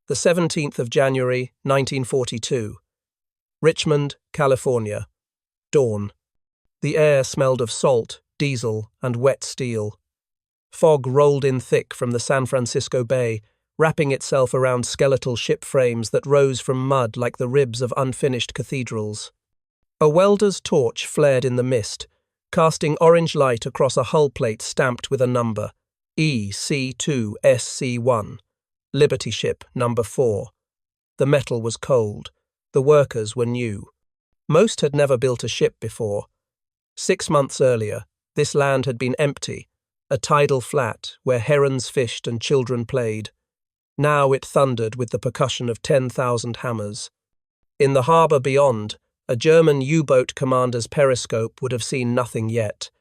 the 17th of January, 1942. Richmond, California. Dawn. The air smelled of salt, diesel, and wet steel. Fog rolled in thick from the San Francisco Bay, wrapping itself around skeletal ship frames that rose from mud like the ribs of unfinished cathedrals. A welder's torch flared in the mist, casting orange light across a hull plate stamped with a number, EC2SC1, Liberty Ship number 4. The metal was cold. The workers were new. Most had never built a ship before. 6 months earlier, this land had been empty, a tidal flat where herons fished and children played. Now it thundered with the percussion of 10,000 hammers. In the harbour beyond, a German U-boat commander's periscope would have seen nothing yet.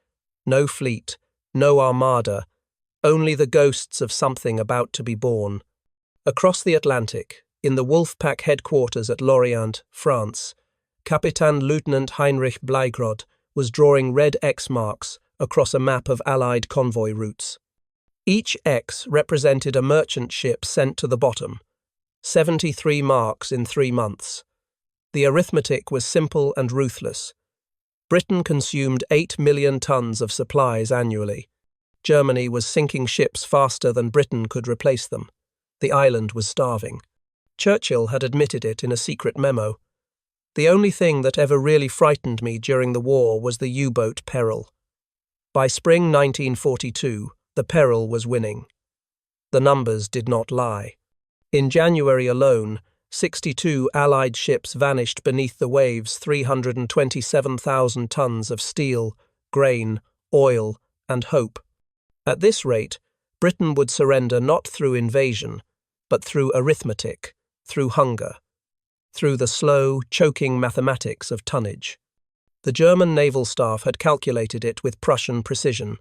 No fleet, no armada, only the ghosts of something about to be born. Across the Atlantic, in the Wolfpack headquarters at Lorient, France, Captain Lieutenant Heinrich Bleigrod was drawing red X marks across a map of Allied convoy routes. Each X represented a merchant ship sent to the bottom. 73 marks in 3 months. The arithmetic was simple and ruthless. Britain consumed 8 million tons of supplies annually. Germany was sinking ships faster than Britain could replace them. The island was starving. Churchill had admitted it in a secret memo. The only thing that ever really frightened me during the war was the U-boat peril. By spring 1942, the peril was winning. The numbers did not lie. In January alone, 62 Allied ships vanished beneath the waves, 327,000 tons of steel, grain, oil, and hope. At this rate, Britain would surrender not through invasion, but through arithmetic, through hunger, through the slow, choking mathematics of tonnage. The German naval staff had calculated it with Prussian precision.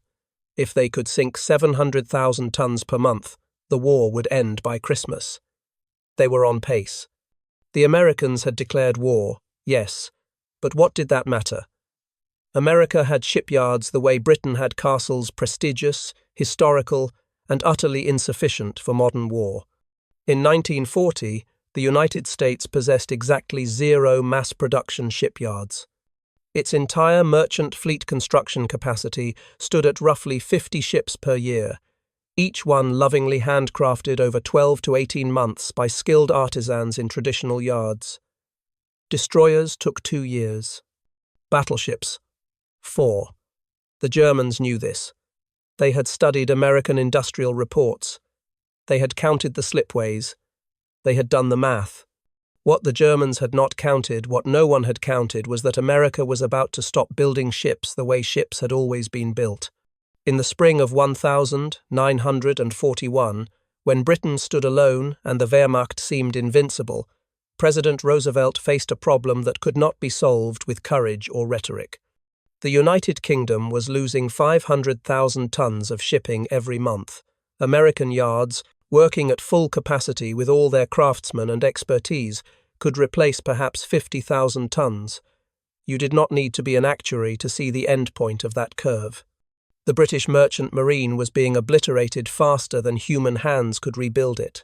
If they could sink 700,000 tons per month, the war would end by Christmas. They were on pace. The Americans had declared war, yes, but what did that matter? America had shipyards the way Britain had castles, prestigious, historical, and utterly insufficient for modern war. In 1940, the United States possessed exactly 0 mass-production shipyards. Its entire merchant fleet construction capacity stood at roughly 50 ships per year, each one lovingly handcrafted over 12 to 18 months by skilled artisans in traditional yards. Destroyers took 2 years. Battleships, 4. The Germans knew this. They had studied American industrial reports. They had counted the slipways. They had done the math. What the Germans had not counted, what no one had counted, was that America was about to stop building ships the way ships had always been built. In the spring of 1941, when Britain stood alone and the Wehrmacht seemed invincible, President Roosevelt faced a problem that could not be solved with courage or rhetoric. The United Kingdom was losing 500,000 tons of shipping every month. American yards, working at full capacity with all their craftsmen and expertise, could replace perhaps 50,000 tons. You did not need to be an actuary to see the end point of that curve. The British merchant marine was being obliterated faster than human hands could rebuild it.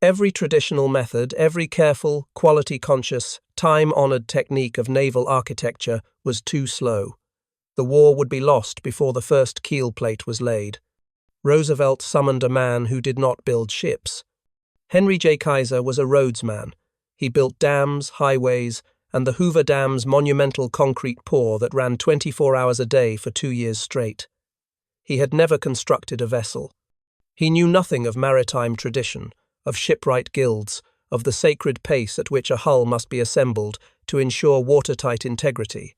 Every traditional method, every careful, quality-conscious, time-honoured technique of naval architecture was too slow. The war would be lost before the first keel plate was laid. Roosevelt summoned a man who did not build ships. Henry J. Kaiser was a roadsman. He built dams, highways, and the Hoover Dam's monumental concrete pour that ran 24 hours a day for 2 years straight. He had never constructed a vessel. He knew nothing of maritime tradition, of shipwright guilds, of the sacred pace at which a hull must be assembled to ensure watertight integrity.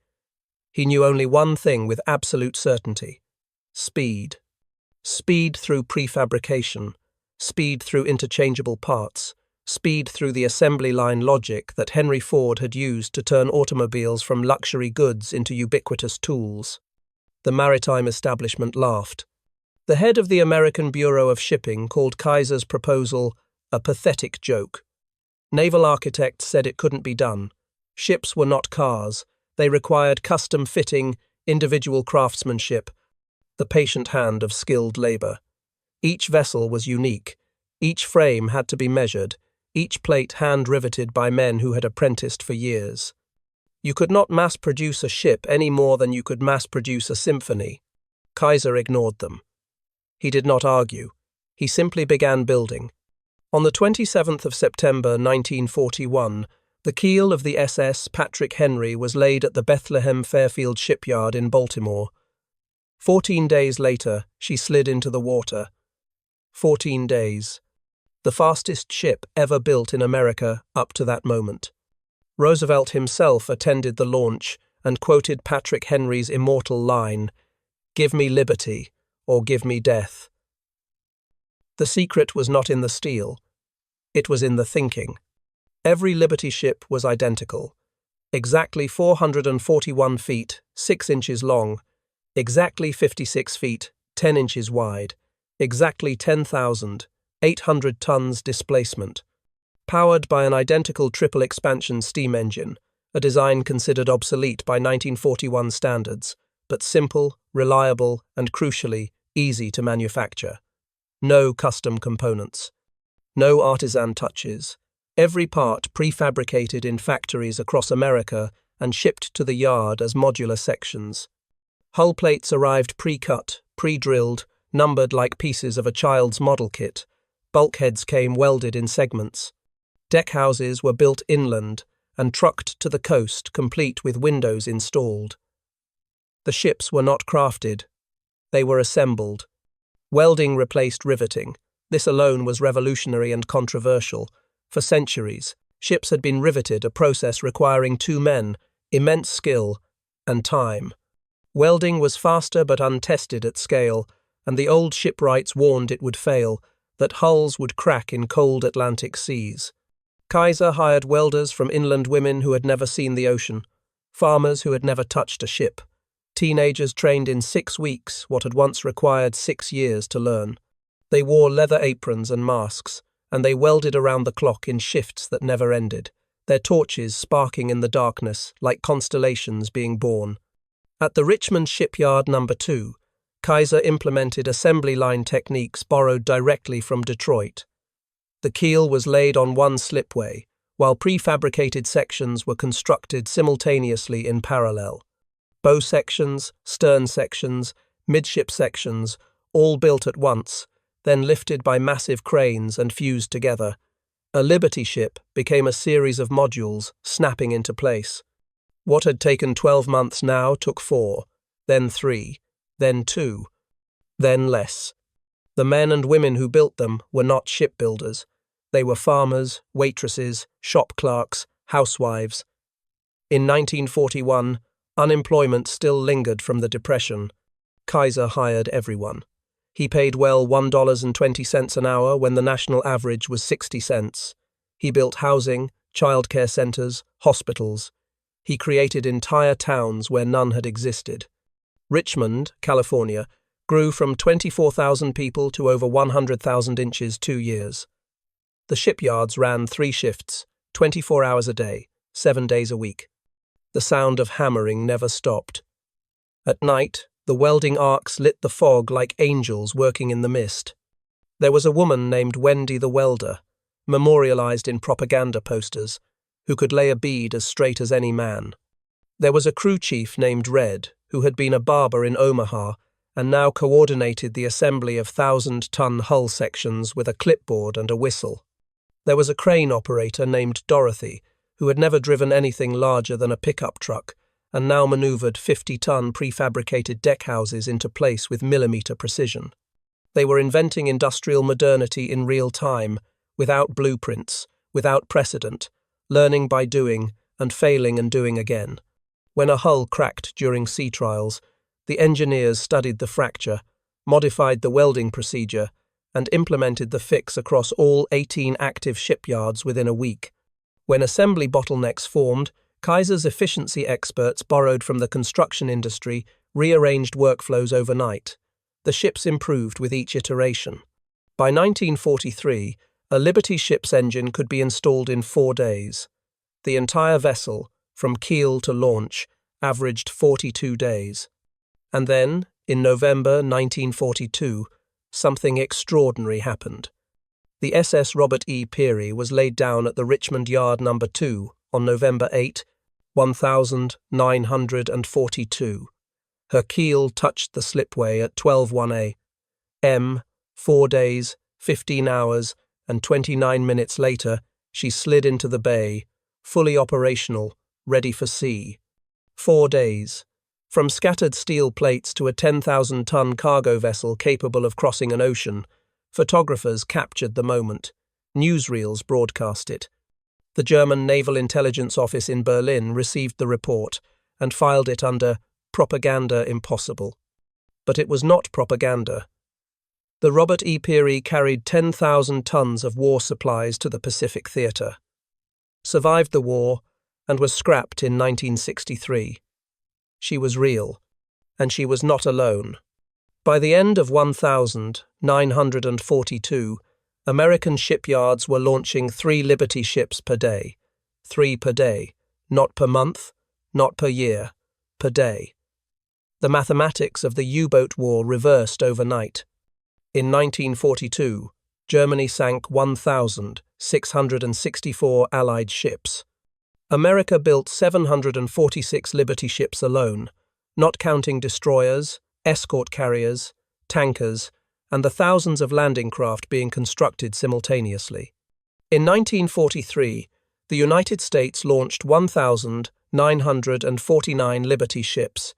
He knew only one thing with absolute certainty: speed. Speed through prefabrication, speed through interchangeable parts, speed through the assembly line logic that Henry Ford had used to turn automobiles from luxury goods into ubiquitous tools. The maritime establishment laughed. The head of the American Bureau of Shipping called Kaiser's proposal a pathetic joke. Naval architects said it couldn't be done. Ships were not cars. They required custom-fitting, individual craftsmanship, the patient hand of skilled labour. Each vessel was unique. Each frame had to be measured. each plate hand-riveted by men who had apprenticed for years. You could not mass-produce a ship any more than you could mass-produce a symphony. Kaiser ignored them. He did not argue. He simply began building. On the 27th of September 1941, the keel of the SS Patrick Henry was laid at the Bethlehem Fairfield Shipyard in Baltimore. 14 days later, she slid into the water. 14 days. The fastest ship ever built in America up to that moment. Roosevelt himself attended the launch and quoted Patrick Henry's immortal line, "Give me liberty, or give me death." The secret was not in the steel. It was in the thinking. Every Liberty ship was identical. Exactly 441 feet, 6 inches long. Exactly 56 feet, 10 inches wide. Exactly 10,800 tons displacement. Powered by an identical triple-expansion steam engine, a design considered obsolete by 1941 standards, but simple, reliable, and crucially, easy to manufacture. No custom components. No artisan touches. Every part prefabricated in factories across America and shipped to the yard as modular sections. Hull plates arrived pre-cut, pre-drilled, numbered like pieces of a child's model kit. Bulkheads came welded in segments. Deckhouses were built inland and trucked to the coast, complete with windows installed. The ships were not crafted. They were assembled. Welding replaced riveting. This alone was revolutionary and controversial. For centuries, ships had been riveted, a process requiring 2 men, immense skill, and time. Welding was faster but untested at scale, and the old shipwrights warned it would fail, that hulls would crack in cold Atlantic seas. Kaiser hired welders from inland women who had never seen the ocean, farmers who had never touched a ship, teenagers trained in 6 weeks what had once required 6 years to learn. They wore leather aprons and masks, and they welded around the clock in shifts that never ended, their torches sparking in the darkness like constellations being born. At the Richmond Shipyard No. 2, Kaiser implemented assembly line techniques borrowed directly from Detroit. The keel was laid on one slipway, while prefabricated sections were constructed simultaneously in parallel. Bow sections, stern sections, midship sections, all built at once, then lifted by massive cranes and fused together. A Liberty ship became a series of modules snapping into place. What had taken 12 months now took 4, then 3, then 2, then less. The men and women who built them were not shipbuilders. They were farmers, waitresses, shop clerks, housewives. In 1941, unemployment still lingered from the Depression. Kaiser hired everyone. He paid well $1.20 an hour when the national average was 60 cents. He built housing, childcare centers, hospitals. He created entire towns where none had existed. Richmond, California, grew from 24,000 people to over 100,000 inches 2 years. The shipyards ran 3 shifts, 24 hours a day, 7 days a week. The sound of hammering never stopped. At night, the welding arcs lit the fog like angels working in the mist. There was a woman named Wendy the Welder, memorialized in propaganda posters, who could lay a bead as straight as any man. There was a crew chief named Red, who had been a barber in Omaha and now coordinated the assembly of 1,000-ton hull sections with a clipboard and a whistle. There was a crane operator named Dorothy, who had never driven anything larger than a pickup truck and now maneuvered 50-ton prefabricated deckhouses into place with millimeter precision. They were inventing industrial modernity in real time, without blueprints, without precedent, learning by doing and failing and doing again. When a hull cracked during sea trials, the engineers studied the fracture, modified the welding procedure, and implemented the fix across all 18 active shipyards within a week. When assembly bottlenecks formed, Kaiser's efficiency experts borrowed from the construction industry, rearranged workflows overnight. The ships improved with each iteration. By 1943, a Liberty ship's engine could be installed in 4 days. The entire vessel, from keel to launch, averaged 42 days. And then, in November 1942, something extraordinary happened. The SS Robert E. Peary was laid down at the Richmond Yard No. 2 on November 8, 1942. Her keel touched the slipway at 12:01 a.m. 4 days, 15 hours, and 29 minutes later, she slid into the bay, fully operational, ready for sea. 4 days. From scattered steel plates to a 10,000-ton cargo vessel capable of crossing an ocean, photographers captured the moment. Newsreels broadcast it. The German Naval Intelligence Office in Berlin received the report and filed it under propaganda impossible. But it was not propaganda. The Robert E. Peary carried 10,000 tons of war supplies to the Pacific Theatre, survived the war, and was scrapped in 1963. She was real, and she was not alone. By the end of 1942, American shipyards were launching 3 Liberty ships per day. 3 per day, not per month, not per year, per day. The mathematics of the U-boat war reversed overnight. In 1942, Germany sank 1,664 Allied ships. America built 746 Liberty ships alone, not counting destroyers, escort carriers, tankers, and the thousands of landing craft being constructed simultaneously. In 1943, the United States launched 1,949 Liberty ships.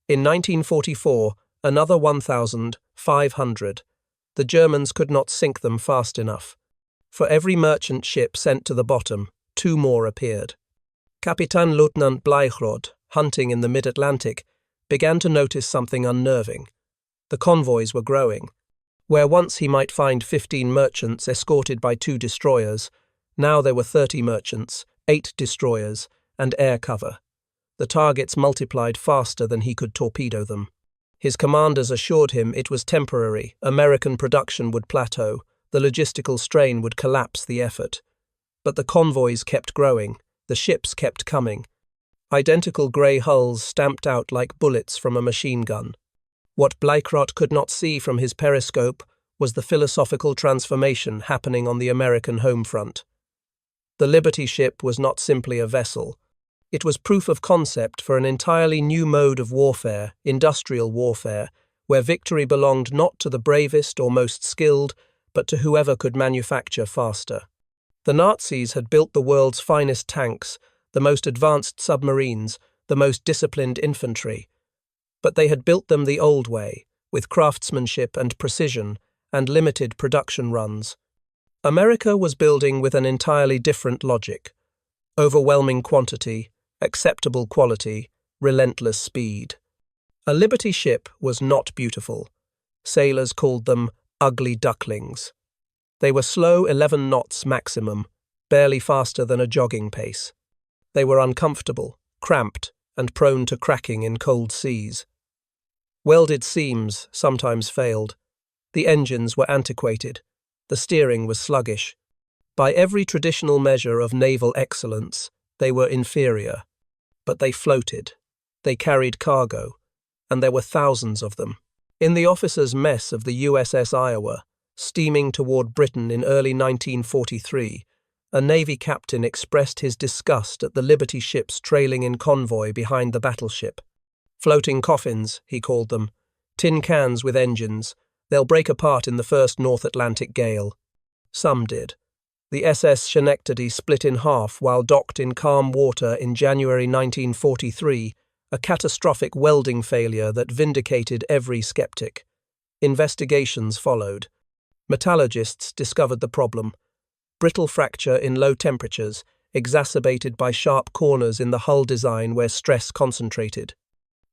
In 1944, another 1,500. The Germans could not sink them fast enough. For every merchant ship sent to the bottom, 2 more appeared. Kapitänleutnant Bleichrod, hunting in the mid-Atlantic, began to notice something unnerving. The convoys were growing. Where once he might find 15 merchants escorted by 2 destroyers, now there were 30 merchants, 8 destroyers, and air cover. The targets multiplied faster than he could torpedo them. His commanders assured him it was temporary, American production would plateau, the logistical strain would collapse the effort. But the convoys kept growing, the ships kept coming. Identical grey hulls stamped out like bullets from a machine gun. What Bleichrod could not see from his periscope was the philosophical transformation happening on the American home front. The Liberty ship was not simply a vessel. It was proof of concept for an entirely new mode of warfare, industrial warfare, where victory belonged not to the bravest or most skilled, but to whoever could manufacture faster. The Nazis had built the world's finest tanks, the most advanced submarines, the most disciplined infantry. But they had built them the old way, with craftsmanship and precision, and limited production runs. America was building with an entirely different logic. Overwhelming quantity, acceptable quality, relentless speed. A Liberty ship was not beautiful. Sailors called them ugly ducklings. They were slow 11 knots maximum, barely faster than a jogging pace. They were uncomfortable, cramped, and prone to cracking in cold seas. Welded seams sometimes failed. The engines were antiquated. The steering was sluggish. By every traditional measure of naval excellence, they were inferior. But they floated. They carried cargo, and there were thousands of them. In the officers' mess of the USS Iowa, steaming toward Britain in early 1943, a Navy captain expressed his disgust at the Liberty ships trailing in convoy behind the battleship. Floating coffins, he called them. Tin cans with engines. They'll break apart in the first North Atlantic gale. Some did. The SS Schenectady split in half while docked in calm water in January 1943, a catastrophic welding failure that vindicated every skeptic. Investigations followed. Metallurgists discovered the problem. Brittle fracture in low temperatures, exacerbated by sharp corners in the hull design where stress concentrated.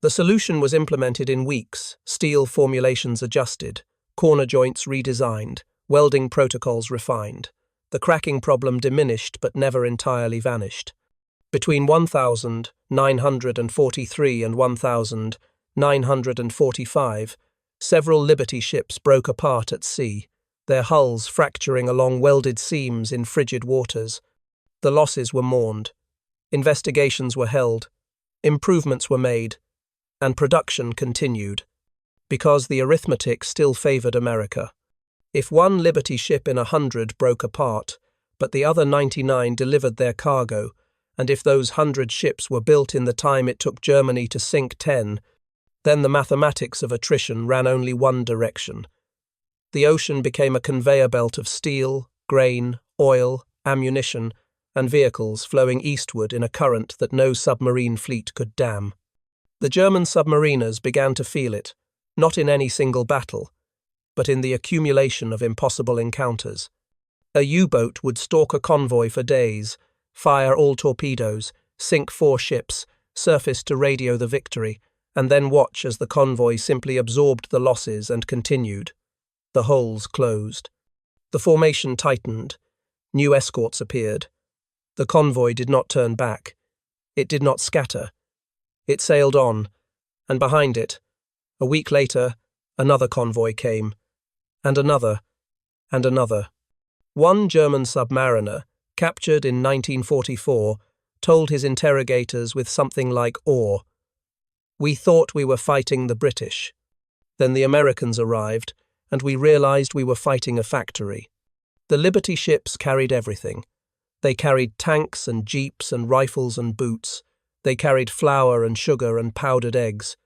The solution was implemented in weeks, steel formulations adjusted, corner joints redesigned, welding protocols refined. The cracking problem diminished but never entirely vanished. Between 1943 and 1945, several Liberty ships broke apart at sea, their hulls fracturing along welded seams in frigid waters. The losses were mourned. Investigations were held. Improvements were made. And production continued. Because the arithmetic still favored America. If one Liberty ship in 100 broke apart, but the other 99 delivered their cargo, and if those 100 ships were built in the time it took Germany to sink 10, then the mathematics of attrition ran only one direction. The ocean became a conveyor belt of steel, grain, oil, ammunition, and vehicles flowing eastward in a current that no submarine fleet could dam. The German submariners began to feel it, not in any single battle, but in the accumulation of impossible encounters. A U-boat would stalk a convoy for days, fire all torpedoes, sink 4 ships, surface to radio the victory, and then watch as the convoy simply absorbed the losses and continued. The holes closed. The formation tightened. New escorts appeared. The convoy did not turn back. It did not scatter. It sailed on, and behind it, a week later, another convoy came, and another, and another. One German submariner, captured in 1944, told his interrogators with something like awe, "We thought we were fighting the British. Then the Americans arrived, and we realized we were fighting a factory." The Liberty ships carried everything. They carried tanks and jeeps and rifles and boots. They carried flour and sugar and powdered eggs.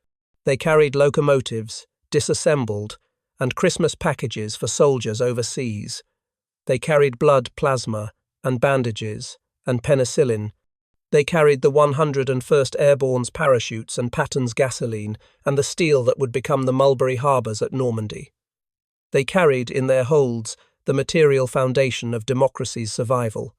They carried locomotives, disassembled, and Christmas packages for soldiers overseas. They carried blood plasma and bandages and penicillin. They carried the 101st Airborne's parachutes and Patton's gasoline and the steel that would become the Mulberry Harbours at Normandy. They carried in their holds the material foundation of democracy's survival.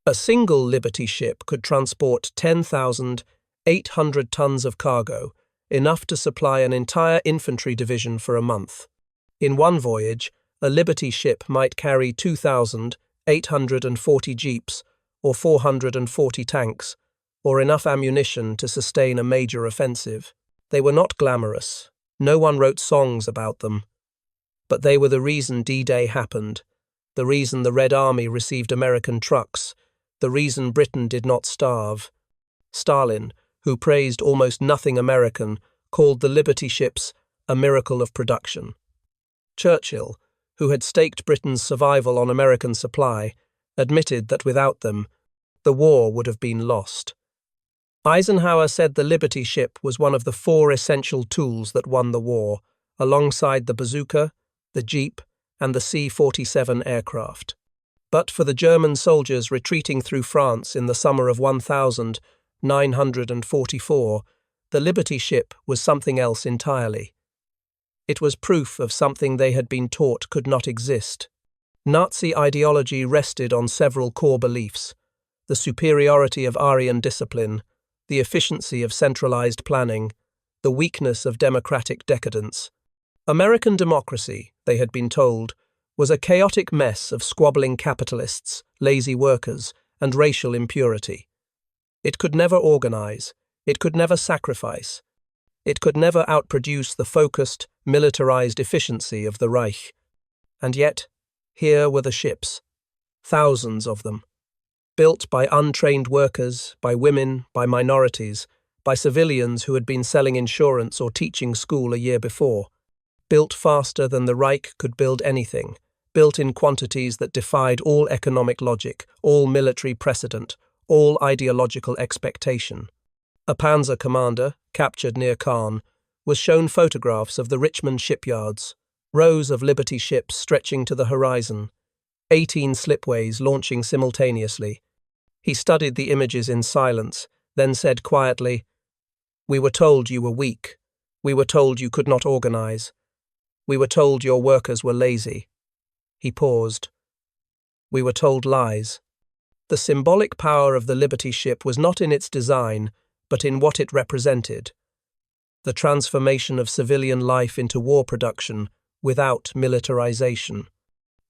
A single Liberty ship could transport 10,800 tons of cargo, enough to supply an entire infantry division for a month. In one voyage, a Liberty ship might carry 2,840 jeeps or 440 tanks, or enough ammunition to sustain a major offensive. They were not glamorous. No one wrote songs about them. But they were the reason D-Day happened, the reason the Red Army received American trucks, the reason Britain did not starve. Stalin, who praised almost nothing American, called the Liberty ships a miracle of production. Churchill, who had staked Britain's survival on American supply, admitted that without them, the war would have been lost. Eisenhower said the Liberty ship was one of the 4 essential tools that won the war, alongside the bazooka, the Jeep, and the C-47 aircraft. But for the German soldiers retreating through France in the summer of 1944, the Liberty ship was something else entirely. It was proof of something they had been taught could not exist. Nazi ideology rested on several core beliefs: the superiority of Aryan discipline, the efficiency of centralized planning, the weakness of democratic decadence. American democracy, they had been told, was a chaotic mess of squabbling capitalists, lazy workers, and racial impurity. It could never organize, it could never sacrifice, it could never outproduce the focused, militarized efficiency of the Reich. And yet, here were the ships, thousands of them, built by untrained workers, by women, by minorities, by civilians who had been selling insurance or teaching school a year before, built faster than the Reich could build anything, built in quantities that defied all economic logic, all military precedent, all ideological expectation. A panzer commander, captured near Caen, was shown photographs of the Richmond shipyards, rows of Liberty ships stretching to the horizon, 18 slipways launching simultaneously. He studied the images in silence, then said quietly, "We were told you were weak. We were told you could not organize. We were told your workers were lazy." He paused. "We were told lies." The symbolic power of the Liberty ship was not in its design, but in what it represented: the transformation of civilian life into war production without militarization.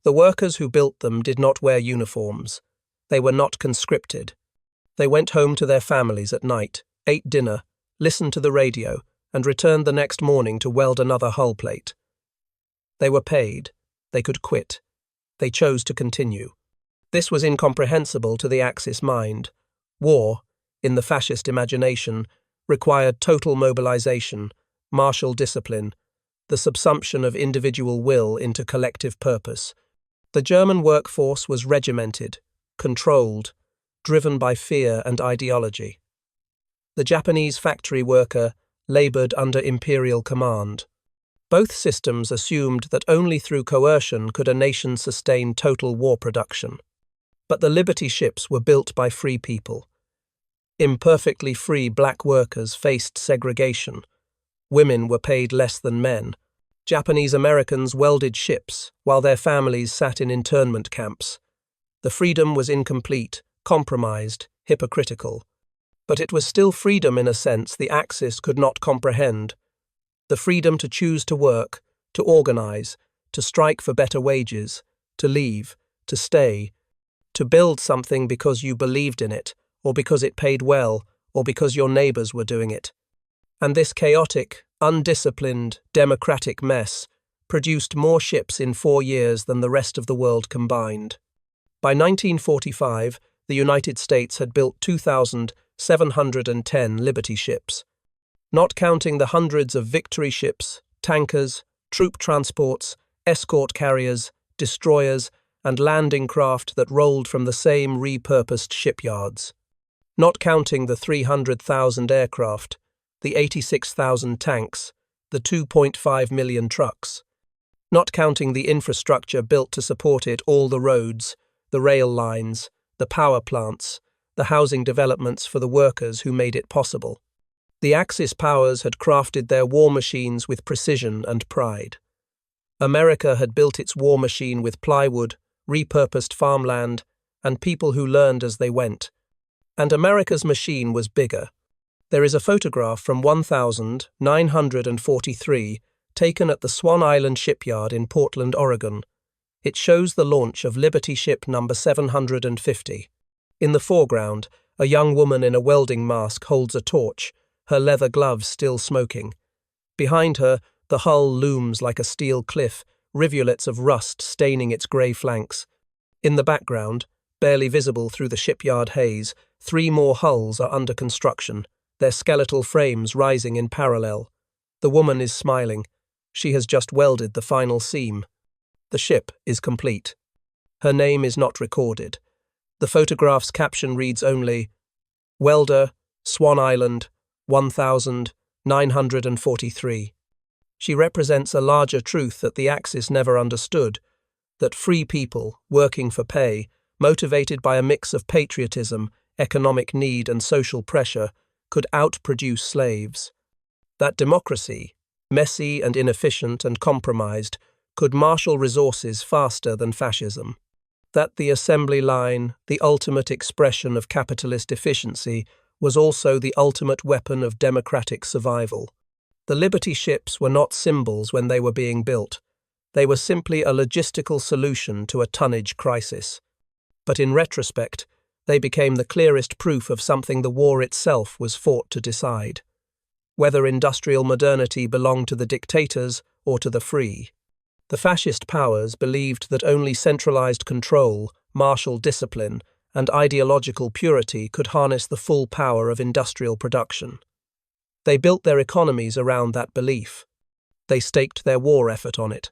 The workers who built them did not wear uniforms. They were not conscripted. They went home to their families at night, ate dinner, listened to the radio, and returned the next morning to weld another hull plate. They were paid. They could quit. They chose to continue. This was incomprehensible to the Axis mind. War, in the fascist imagination, required total mobilization, martial discipline, the subsumption of individual will into collective purpose. The German workforce was regimented, controlled, driven by fear and ideology. The Japanese factory worker labored under imperial command. Both systems assumed that only through coercion could a nation sustain total war production. But the Liberty ships were built by free people. Imperfectly free black workers faced segregation. Women were paid less than men. Japanese Americans welded ships while their families sat in internment camps. The freedom was incomplete, compromised, hypocritical. But it was still freedom in a sense the Axis could not comprehend. The freedom to choose to work, to organize, to strike for better wages, to leave, to stay, to build something because you believed in it, or because it paid well, or because your neighbors were doing it. And this chaotic, undisciplined, democratic mess produced more ships in 4 years than the rest of the world combined. By 1945, the United States had built 2,710 Liberty ships. Not counting the hundreds of victory ships, tankers, troop transports, escort carriers, destroyers, and landing craft that rolled from the same repurposed shipyards. Not counting the 300,000 aircraft, the 86,000 tanks, the 2.5 million trucks. Not counting the infrastructure built to support it, all the roads, the rail lines, the power plants, the housing developments for the workers who made it possible. The Axis powers had crafted their war machines with precision and pride. America had built its war machine with plywood, repurposed farmland, and people who learned as they went. And America's machine was bigger. There is a photograph from 1943 taken at the Swan Island Shipyard in Portland, Oregon. It shows the launch of Liberty Ship number 750. In the foreground, a young woman in a welding mask holds a torch, her leather gloves still smoking. Behind her, the hull looms like a steel cliff, rivulets of rust staining its grey flanks. In the background, barely visible through the shipyard haze, 3 more hulls are under construction, their skeletal frames rising in parallel. The woman is smiling. She has just welded the final seam. The ship is complete. Her name is not recorded. The photograph's caption reads only, "Welder, Swan Island, 1943. She represents a larger truth that the Axis never understood, that free people, working for pay, motivated by a mix of patriotism, economic need and social pressure, could outproduce slaves. That democracy, messy and inefficient and compromised, could marshal resources faster than fascism. That the assembly line, the ultimate expression of capitalist efficiency, was also the ultimate weapon of democratic survival. The Liberty ships were not symbols when they were being built. They were simply a logistical solution to a tonnage crisis. But in retrospect, they became the clearest proof of something the war itself was fought to decide: whether industrial modernity belonged to the dictators or to the free. The fascist powers believed that only centralized control, martial discipline, and ideological purity could harness the full power of industrial production. They built their economies around that belief. They staked their war effort on it.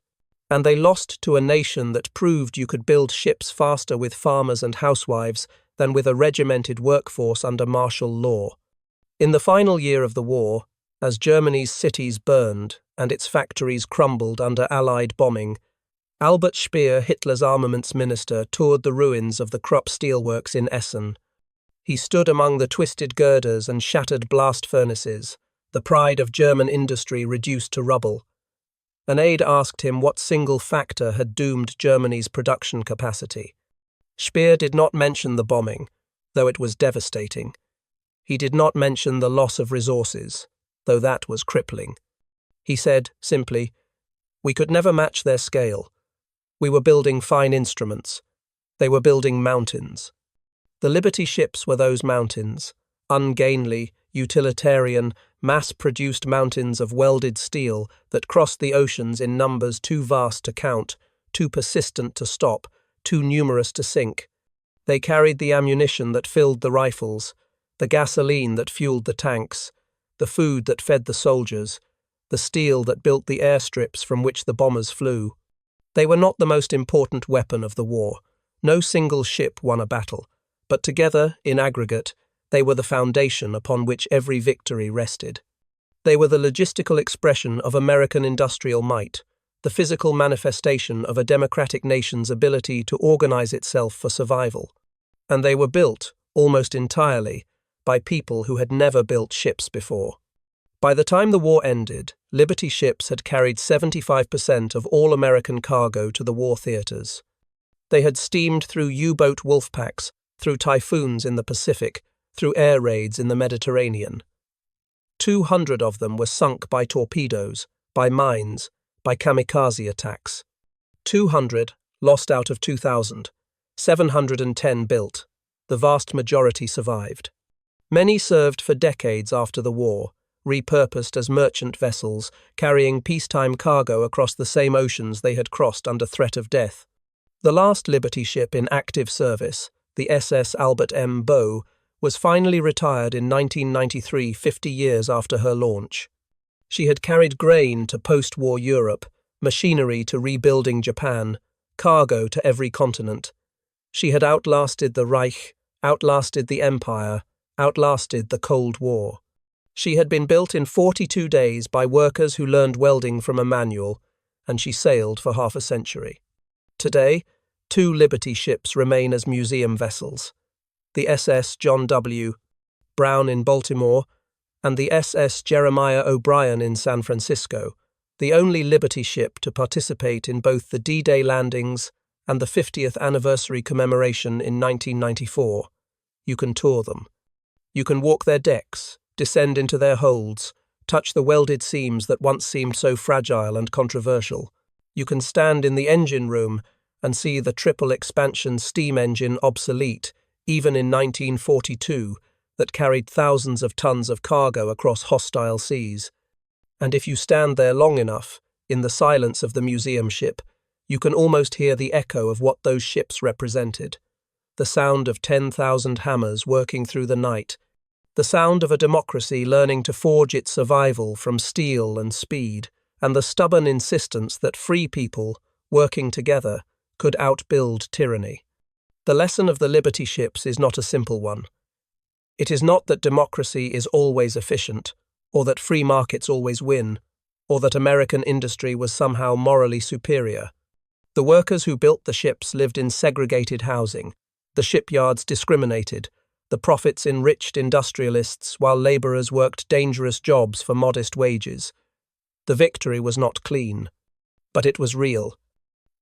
And they lost to a nation that proved you could build ships faster with farmers and housewives than with a regimented workforce under martial law. In the final year of the war, as Germany's cities burned and its factories crumbled under Allied bombing, Albert Speer, Hitler's armaments minister, toured the ruins of the Krupp steelworks in Essen. He stood among the twisted girders and shattered blast furnaces, the pride of German industry reduced to rubble. An aide asked him what single factor had doomed Germany's production capacity. Speer did not mention the bombing, though it was devastating. He did not mention the loss of resources, though that was crippling. He said, simply, "We could never match their scale. We were building fine instruments. They were building mountains." The Liberty ships were those mountains, ungainly, utilitarian, mass-produced mountains of welded steel that crossed the oceans in numbers too vast to count, too persistent to stop, too numerous to sink. They carried the ammunition that filled the rifles, the gasoline that fueled the tanks, the food that fed the soldiers, the steel that built the airstrips from which the bombers flew. They were not the most important weapon of the war. No single ship won a battle, but together, in aggregate, they were the foundation upon which every victory rested. They were the logistical expression of American industrial might, the physical manifestation of a democratic nation's ability to organize itself for survival. And they were built, almost entirely, by people who had never built ships before. By the time the war ended, Liberty ships had carried 75% of all American cargo to the war theaters. They had steamed through U-boat wolf packs, through typhoons in the Pacific, through air raids in the Mediterranean. 200 of them were sunk by torpedoes, by mines, by kamikaze attacks. 200 lost out of 2,000. 710 built. The vast majority survived. Many served for decades after the war, repurposed as merchant vessels, carrying peacetime cargo across the same oceans they had crossed under threat of death. The last Liberty ship in active service, the SS Albert M. Bow, was finally retired in 1993, 50 years after her launch. She had carried grain to post-war Europe, machinery to rebuilding Japan, cargo to every continent. She had outlasted the Reich, outlasted the Empire, outlasted the Cold War. She had been built in 42 days by workers who learned welding from a manual, and she sailed for half a century. Today, 2 Liberty ships remain as museum vessels. The SS John W. Brown in Baltimore and the SS Jeremiah O'Brien in San Francisco, the only Liberty ship to participate in both the D-Day landings and the 50th anniversary commemoration in 1994. You can tour them. You can walk their decks, descend into their holds, touch the welded seams that once seemed so fragile and controversial. You can stand in the engine room and see the triple expansion steam engine obsolete, even in 1942, that carried thousands of tons of cargo across hostile seas. And if you stand there long enough, in the silence of the museum ship, you can almost hear the echo of what those ships represented. The sound of 10,000 hammers working through the night, the sound of a democracy learning to forge its survival from steel and speed, and the stubborn insistence that free people, working together, could outbuild tyranny. The lesson of the Liberty ships is not a simple one. It is not that democracy is always efficient, or that free markets always win, or that American industry was somehow morally superior. The workers who built the ships lived in segregated housing, the shipyards discriminated, the profits enriched industrialists while labourers worked dangerous jobs for modest wages. The victory was not clean, but it was real.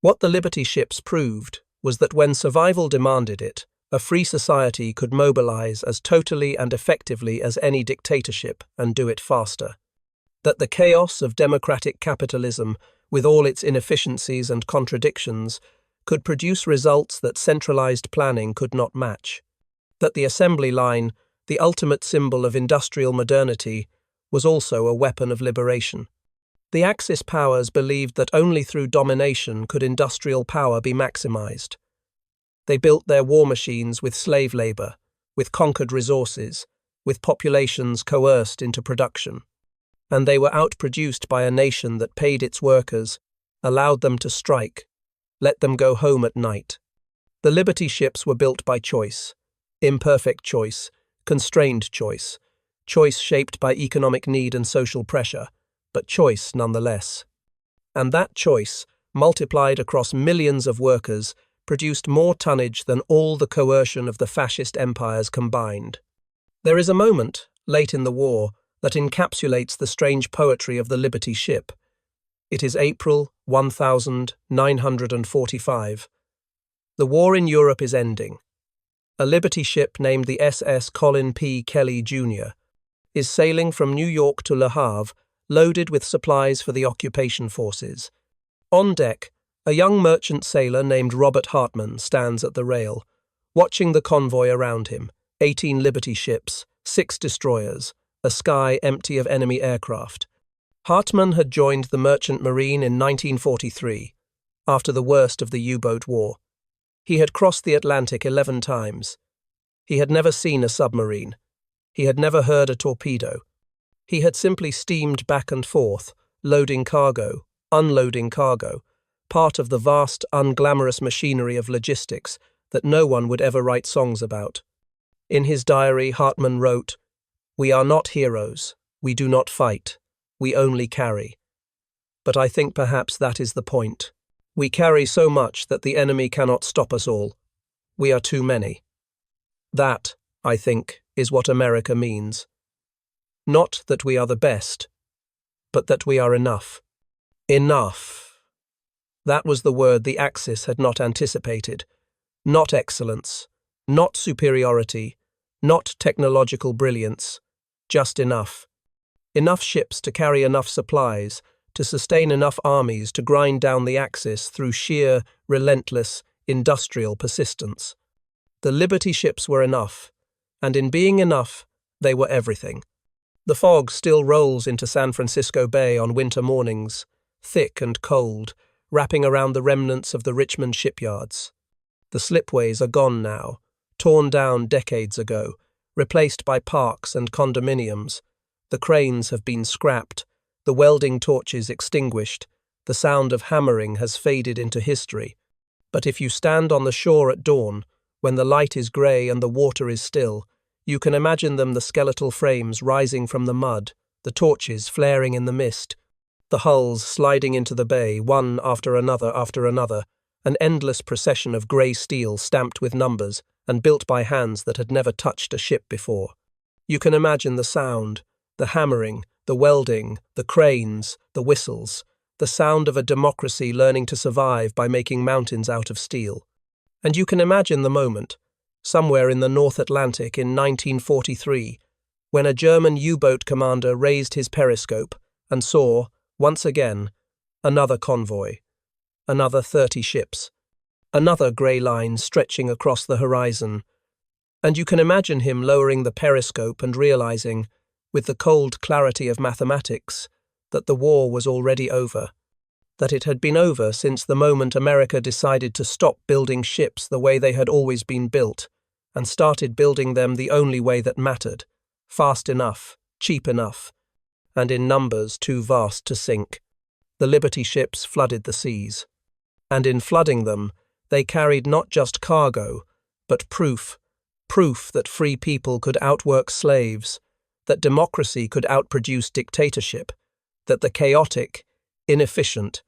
What the Liberty ships proved was that when survival demanded it, a free society could mobilize as totally and effectively as any dictatorship and do it faster. That the chaos of democratic capitalism, with all its inefficiencies and contradictions, could produce results that centralized planning could not match. That the assembly line, the ultimate symbol of industrial modernity, was also a weapon of liberation. The Axis powers believed that only through domination could industrial power be maximized. They built their war machines with slave labor, with conquered resources, with populations coerced into production. And they were outproduced by a nation that paid its workers, allowed them to strike, let them go home at night. The Liberty ships were built by choice, imperfect choice, constrained choice, choice shaped by economic need and social pressure, but choice nonetheless. And that choice, multiplied across millions of workers, produced more tonnage than all the coercion of the fascist empires combined. There is a moment, late in the war, that encapsulates the strange poetry of the Liberty ship. It is April 1945. The war in Europe is ending. A Liberty ship named the SS Colin P. Kelly, Jr. is sailing from New York to Le Havre, loaded with supplies for the occupation forces. On deck, a young merchant sailor named Robert Hartman stands at the rail, watching the convoy around him, 18 Liberty ships, 6 destroyers, a sky empty of enemy aircraft. Hartman had joined the Merchant Marine in 1943, after the worst of the U-boat war. He had crossed the Atlantic 11 times. He had never seen a submarine. He had never heard a torpedo. He had simply steamed back and forth, loading cargo, unloading cargo, part of the vast, unglamorous machinery of logistics that no one would ever write songs about. In his diary, Hartmann wrote, "We are not heroes. We do not fight. We only carry." But I think perhaps that is the point. We carry so much that the enemy cannot stop us all. We are too many. That, I think, is what America means. Not that we are the best, but that we are enough. Enough. That was the word the Axis had not anticipated. Not excellence, not superiority, not technological brilliance, just enough. Enough ships to carry enough supplies, to sustain enough armies to grind down the Axis through sheer, relentless, industrial persistence. The Liberty ships were enough, and in being enough, they were everything. The fog still rolls into San Francisco Bay on winter mornings, thick and cold, wrapping around the remnants of the Richmond shipyards. The slipways are gone now, torn down decades ago, replaced by parks and condominiums. The cranes have been scrapped, the welding torches extinguished, the sound of hammering has faded into history. But if you stand on the shore at dawn, when the light is grey and the water is still, you can imagine them, the skeletal frames rising from the mud, the torches flaring in the mist, the hulls sliding into the bay, one after another, an endless procession of grey steel stamped with numbers and built by hands that had never touched a ship before. You can imagine the sound, the hammering, the welding, the cranes, the whistles, the sound of a democracy learning to survive by making mountains out of steel. And you can imagine the moment, somewhere in the North Atlantic in 1943, when a German U-boat commander raised his periscope and saw, once again, another convoy, another 30 ships, another grey line stretching across the horizon. And you can imagine him lowering the periscope and realizing, with the cold clarity of mathematics, that the war was already over, that it had been over since the moment America decided to stop building ships the way they had always been built, and started building them the only way that mattered, fast enough, cheap enough, and in numbers too vast to sink. The Liberty ships flooded the seas. And in flooding them, they carried not just cargo, but proof that free people could outwork slaves, that democracy could outproduce dictatorship, that the chaotic, inefficient,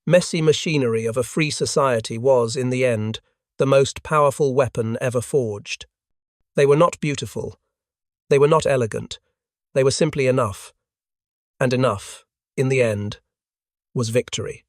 messy machinery of a free society was, in the end, the most powerful weapon ever forged. They were not beautiful. They were not elegant. They were simply enough. And enough, in the end, was victory.